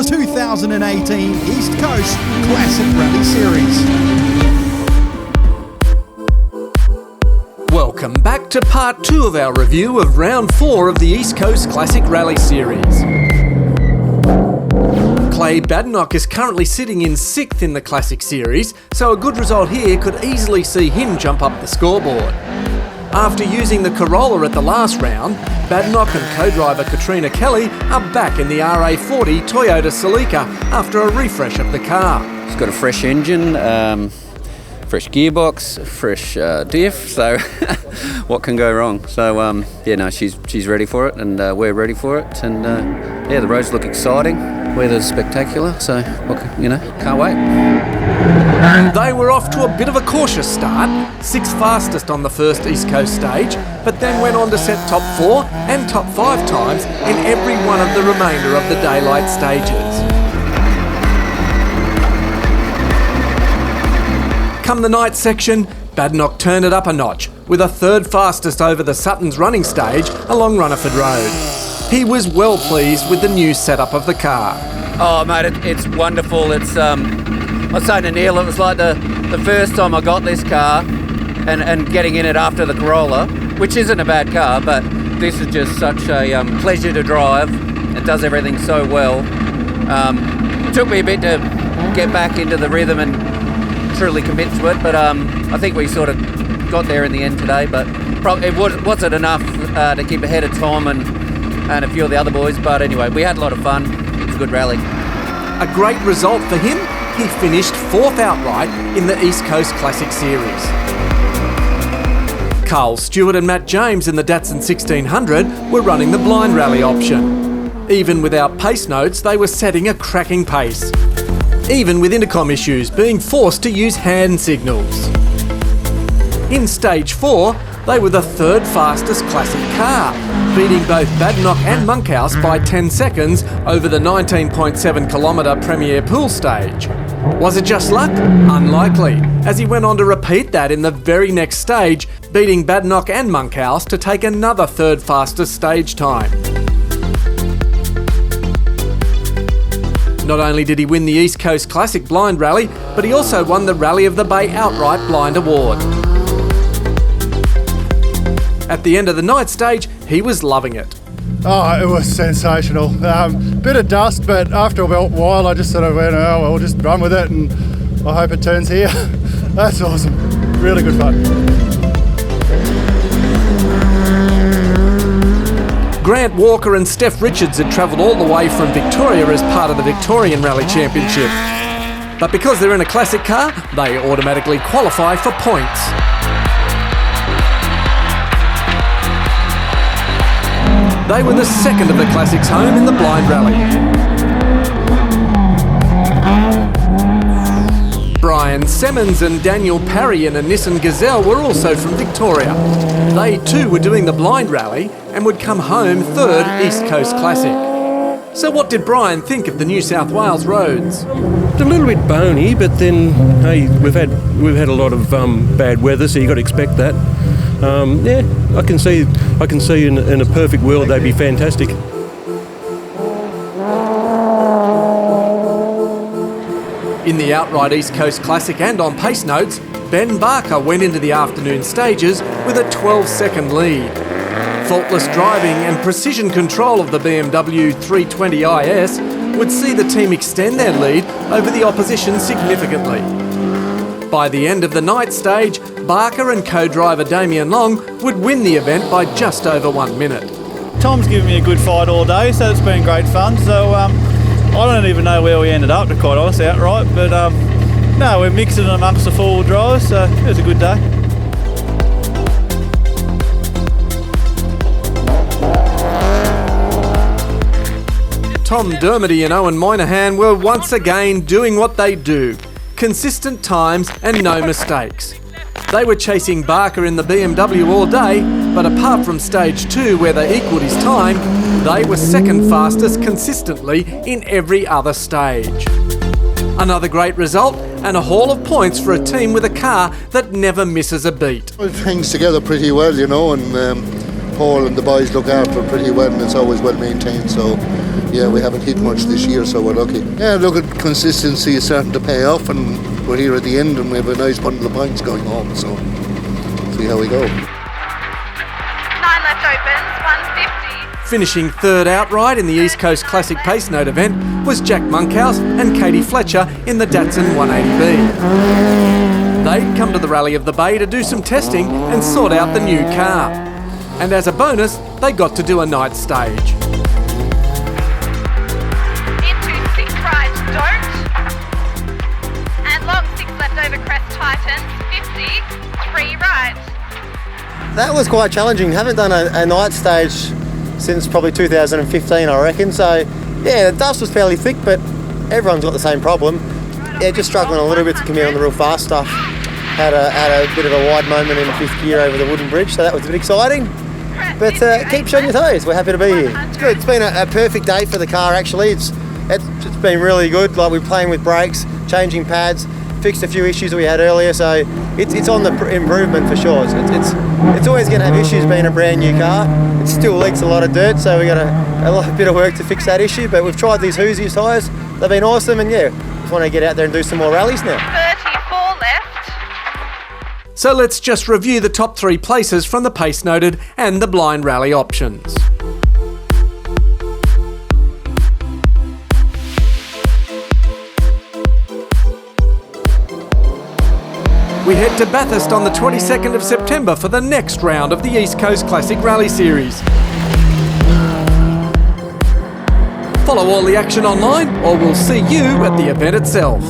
the 2018 East Coast Classic Rally Series. Welcome back to part 2 of our review of round 4 of the East Coast Classic Rally Series. Clay Badenoch is currently sitting in 6th in the Classic Series, so a good result here could easily see him jump up the scoreboard. After using the Corolla at the last round, Badenoch and co-driver Katrina Kelly are back in the RA40 Toyota Celica after a refresh of the car. It's got a fresh engine, fresh gearbox, fresh diff, so what can go wrong? So she's ready for it, and we're ready for it, and the roads look exciting, weather's spectacular, so can't wait. They were off to a bit of a cautious start, 6th fastest on the first East Coast stage, but then went on to set top 4 and top 5 times in every one of the remainder of the daylight stages. Come the night section, Badenoch turned it up a notch, with a 3rd fastest over the Suttons running stage along Runnerford Road. He was well pleased with the new setup of the car. Oh mate, it's wonderful. It's I was saying to Neil, it was like the first time I got this car and getting in it after the Corolla, which isn't a bad car, but this is just such a pleasure to drive. It does everything so well. It took me a bit to get back into the rhythm and truly commit to it, but I think we sort of got there in the end today, but it wasn't enough to keep ahead of Tom and a few of the other boys, but anyway, we had a lot of fun. It was a good rally. A great result for him. He finished 4th outright in the East Coast Classic Series. Carl Stewart and Matt James in the Datsun 1600 were running the blind rally option. Even without pace notes, they were setting a cracking pace. Even with intercom issues, being forced to use hand signals. In stage 4, they were the 3rd fastest classic car, beating both Badenoch and Monkhouse by 10 seconds over the 19.7 kilometre Premier Pool stage. Was it just luck? Unlikely, as he went on to repeat that in the very next stage, beating Badenoch and Monkhouse to take another 3rd fastest stage time. Not only did he win the East Coast Classic Blind Rally, but he also won the Rally of the Bay Outright Blind Award. At the end of the night stage, he was loving it. Oh, it was sensational. Bit of dust, but after a while I just sort of went, oh, well, just run with it and I hope it turns here. That's awesome. Really good fun. Grant Walker and Steph Richards had travelled all the way from Victoria as part of the Victorian Rally Championship. But because they're in a classic car, they automatically qualify for points. They were the 2nd of the Classics home in the blind rally. Bryan Simmons and Daniel Parry in a Nissan Gazelle were also from Victoria. They too were doing the blind rally and would come home 3rd East Coast Classic. So what did Bryan think of the New South Wales roads? It's a little bit bony, but then hey, we've had a lot of bad weather, so you got to expect that. I can see in a perfect world they'd be fantastic. In the outright East Coast Classic and on pace notes, Ben Barker went into the afternoon stages with a 12-second lead. Faultless driving and precision control of the BMW 320 IS would see the team extend their lead over the opposition significantly. By the end of the night stage, Barker and co-driver Damien Long would win the event by just over 1 minute. Tom's given me a good fight all day, so it's been great fun. So I don't even know where we ended up, to quite honest, outright. But no, we're mixing amongst the four-wheel drive, so it was a good day. Tom Dermody and Owen Moynihan were once again doing what they do. Consistent times and no mistakes. They were chasing Barker in the BMW all day, but apart from stage 2 where they equalled his time, they were 2nd fastest consistently in every other stage. Another great result and a haul of points for a team with a car that never misses a beat. It hangs together pretty well, and hole, and the boys look after it pretty well, and it's always well maintained. So, yeah, we haven't hit much this year, so we're lucky. Yeah, look, at consistency is starting to pay off, and we're here at the end, and we have a nice bundle of points going home. So, see how we go. 9 left opens, 150. Finishing third outright in the East Coast Classic Pace Note event was Jack Monkhouse and Katie Fletcher in the Datsun 180B. They'd come to the Rally of the Bay to do some testing and sort out the new car. And as a bonus, they got to do a night stage. Into 6 right, don't. And long 6 left over crest tightens, 50, 3 right. That was quite challenging. Haven't done a night stage since probably 2015, I reckon. So, yeah, the dust was fairly thick, but everyone's got the same problem. Yeah, just struggling a little bit to come in on the real fast stuff. Had a bit of a wide moment in 5th gear over the wooden bridge, so that was a bit exciting. But keep showing your toes. We're happy to be here. It's good. It's been a perfect day for the car. Actually, it's been really good. Like, we're playing with brakes, changing pads, fixed a few issues that we had earlier. So it's on the improvement for sure. It's always going to have issues being a brand new car. It still leaks a lot of dirt, so we got a bit of work to fix that issue. But we've tried these Hoosiers tyres. They've been awesome, and yeah, just want to get out there and do some more rallies now. 34 left. So let's just review the top 3 places from the Pace Noted and the Blind Rally options. We head to Bathurst on the 22nd of September for the next round of the East Coast Classic Rally Series. Follow all the action online, or we'll see you at the event itself.